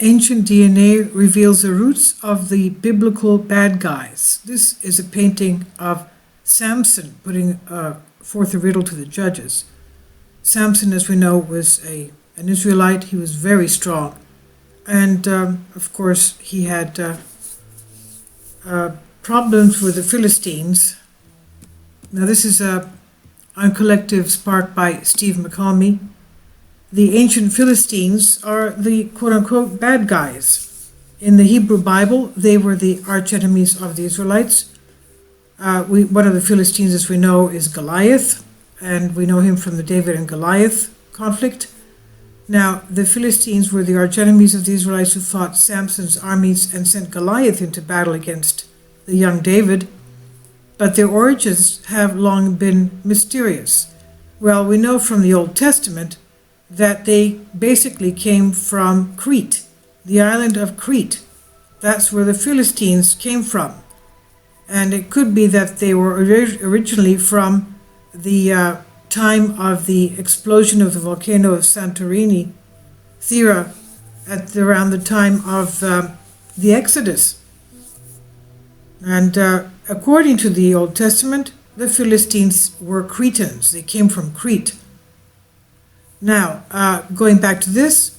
Ancient DNA reveals the roots of the biblical bad guys. This is a painting of Samson putting forth a riddle to the judges. Samson, as we know, was an Israelite. He was very strong. And, of course, he had problems with the Philistines. Now, this is on Collective sparked by Steve McCalmy. The ancient Philistines are the quote-unquote bad guys. In the Hebrew Bible, they were the arch-enemies of the Israelites. One of the Philistines, as we know, is Goliath, and we know him from the David and Goliath conflict. Now, the Philistines were the arch-enemies of the Israelites who fought Samson's armies and sent Goliath into battle against the young David, but their origins have long been mysterious. Well, we know from the Old Testament that they basically came from Crete, the island of Crete. That's where the Philistines came from. And it could be that they were originally from the time of the explosion of the volcano of Santorini, Thera, at around the time of the Exodus. And according to the Old Testament, the Philistines were Cretans. They came from Crete. Now, going back to this,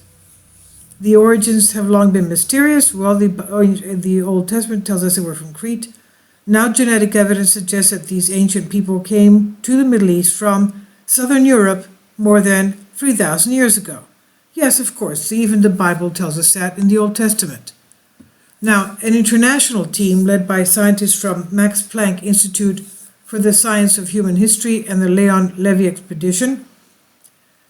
the origins have long been mysterious. Well, the Old Testament tells us they were from Crete. Now, genetic evidence suggests that these ancient people came to the Middle East from southern Europe more than 3,000 years ago. Yes, of course, even the Bible tells us that in the Old Testament. Now, an international team led by scientists from Max Planck Institute for the Science of Human History and the Leon Levy Expedition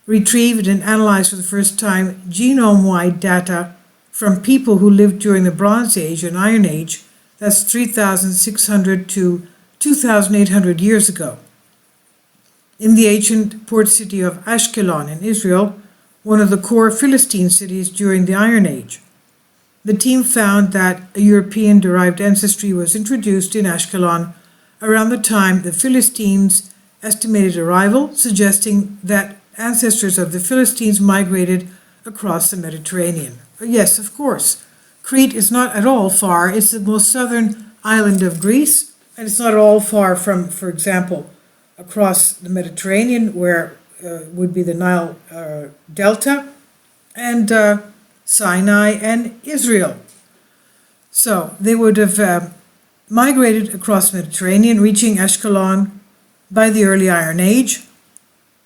retrieved and analyzed for the first time genome-wide data from people who lived during the Bronze Age and Iron Age, that's 3,600 to 2,800 years ago. In the ancient port city of Ashkelon in Israel, one of the core Philistine cities during the Iron Age, the team found that a European-derived ancestry was introduced in Ashkelon around the time the Philistines' estimated arrival, suggesting that ancestors of the Philistines migrated across the Mediterranean. Yes, of course. Crete is not at all far. It's the most southern island of Greece, and it's not at all far from, for example, across the Mediterranean, where would be the Nile Delta, and Sinai and Israel. So they would have migrated across the Mediterranean, reaching Ashkelon by the early Iron Age.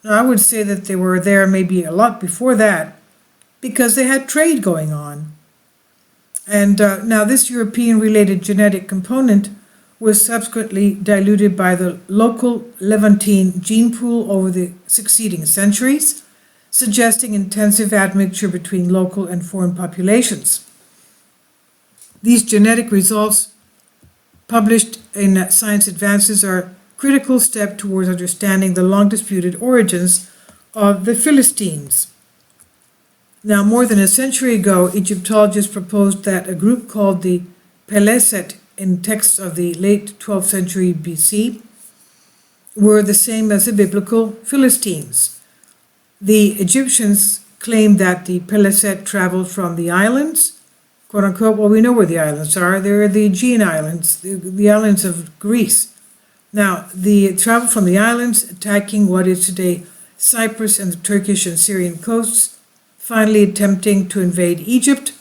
Now, I would say that they were there maybe a lot before that, because they had trade going on. And now this European-related genetic component was subsequently diluted by the local Levantine gene pool over the succeeding centuries, suggesting intensive admixture between local and foreign populations. These genetic results, published in Science Advances, are a critical step towards understanding the long-disputed origins of the Philistines. Now, more than a century ago, Egyptologists proposed that a group called the Peleset in texts of the late 12th century BC were the same as the biblical Philistines. The Egyptians claimed that the Peleset traveled from the islands, quote unquote. Well, we know where the islands are. They're the Aegean Islands, the islands of Greece. Now, the travel from the islands, attacking what is today Cyprus and the Turkish and Syrian coasts, finally attempting to invade Egypt.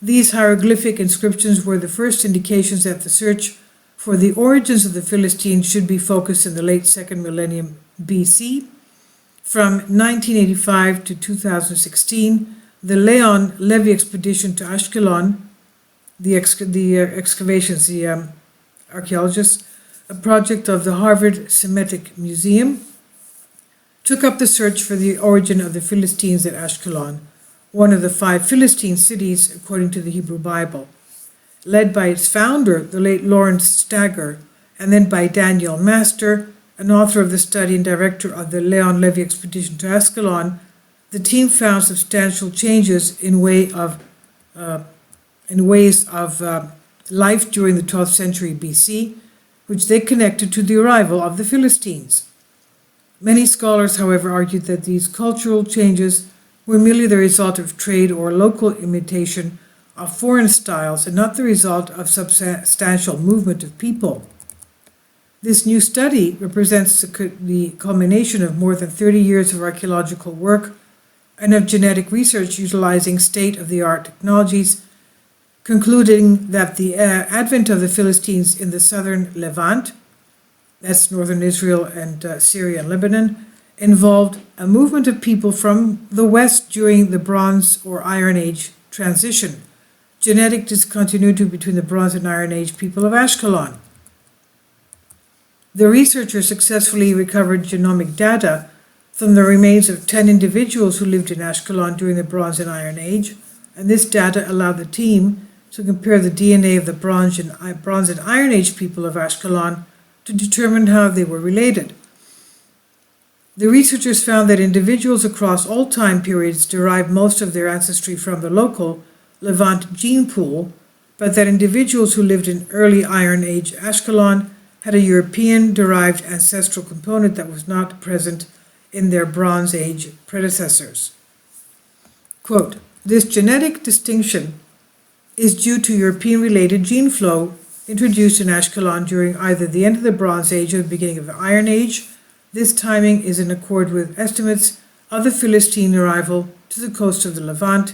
These hieroglyphic inscriptions were the first indications that the search for the origins of the Philistines should be focused in the late second millennium BC. From 1985 to 2016, the Leon Levy expedition to Ashkelon, the archaeologists, a project of the Harvard Semitic Museum, took up the search for the origin of the Philistines at Ashkelon, one of the 5 Philistine cities according to the Hebrew Bible. Led by its founder, the late Lawrence Stagger, and then by Daniel Master, an author of the study and director of the Leon Levy expedition to Ashkelon, the team found substantial changes in ways of life during the 12th century BC, which they connected to the arrival of the Philistines. Many scholars, however, argued that these cultural changes were merely the result of trade or local imitation of foreign styles and not the result of substantial movement of people. This new study represents the culmination of more than 30 years of archaeological work and of genetic research utilizing state-of-the-art technologies, concluding that the advent of the Philistines in the southern Levant, that's northern Israel and Syria and Lebanon, involved a movement of people from the west during the Bronze or Iron Age transition, genetic discontinuity between the Bronze and Iron Age people of Ashkelon. The researchers successfully recovered genomic data from the remains of 10 individuals who lived in Ashkelon during the Bronze and Iron Age, and this data allowed the team to compare the DNA of the Bronze and Iron Age people of Ashkelon to determine how they were related. The researchers found that individuals across all time periods derived most of their ancestry from the local Levant gene pool, but that individuals who lived in early Iron Age Ashkelon had a European-derived ancestral component that was not present in their Bronze Age predecessors. Quote, "This genetic distinction is due to European-related gene flow introduced in Ashkelon during either the end of the Bronze Age or the beginning of the Iron Age. This timing is in accord with estimates of the Philistine arrival to the coast of the Levant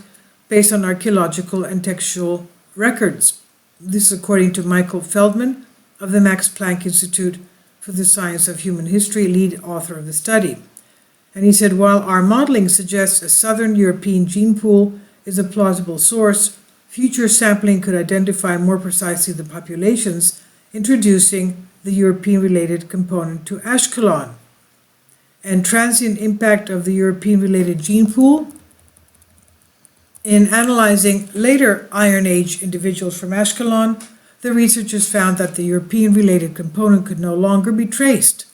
based on archaeological and textual records." This is according to Michael Feldman of the Max Planck Institute for the Science of Human History, lead author of the study. And he said, while our modeling suggests a southern European gene pool is a plausible source, future sampling could identify more precisely the populations introducing the European-related component to Ashkelon. And transient impact of the European-related gene pool. In analyzing later Iron Age individuals from Ashkelon, the researchers found that the European-related component could no longer be traced.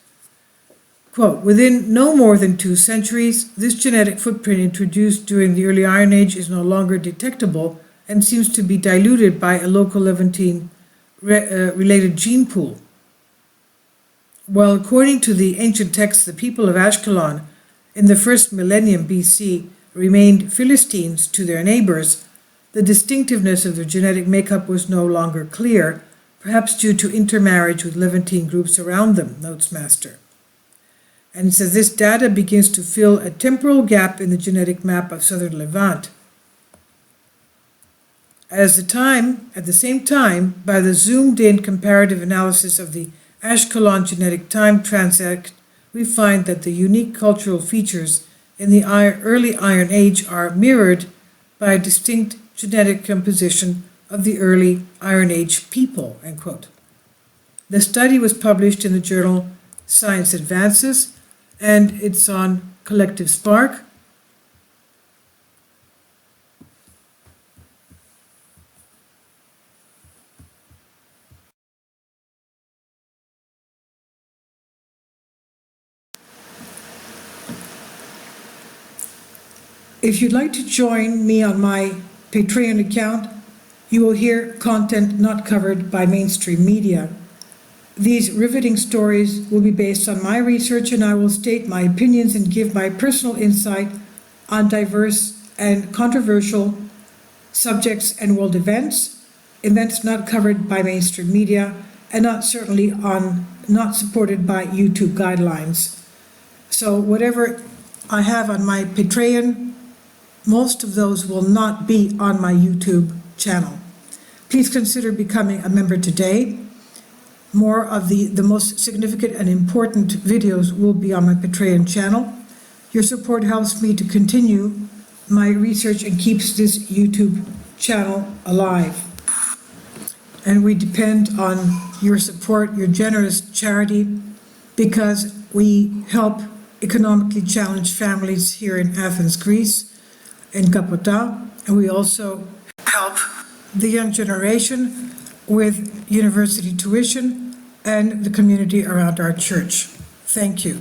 Quote, "Within no more than 2 centuries, this genetic footprint introduced during the early Iron Age is no longer detectable and seems to be diluted by a local Levantine related gene pool. While according to the ancient texts, the people of Ashkelon in the first millennium BC remained Philistines to their neighbors, the distinctiveness of their genetic makeup was no longer clear, perhaps due to intermarriage with Levantine groups around them," notes Master. And it says this data begins to fill a temporal gap in the genetic map of southern Levant. At the same time, by the zoomed-in comparative analysis of the Ashkelon genetic time transect, we find that the unique cultural features in the early Iron Age are mirrored by a distinct genetic composition of the early Iron Age people, end quote. The study was published in the journal Science Advances, and it's on Collective Spark. If you'd like to join me on my Patreon account, you will hear content not covered by mainstream media. These riveting stories will be based on my research, and I will state my opinions and give my personal insight on diverse and controversial subjects and world events not covered by mainstream media, and not supported by YouTube guidelines. So whatever I have on my Patreon, most of those will not be on my YouTube channel. Please consider becoming a member today. More of the most significant and important videos will be on my Patreon channel. Your support helps me to continue my research and keeps this YouTube channel alive. And we depend on your support, your generous charity, because we help economically challenged families here in Athens, Greece, in Kapota, and we also help the young generation with university tuition and the community around our church. Thank you.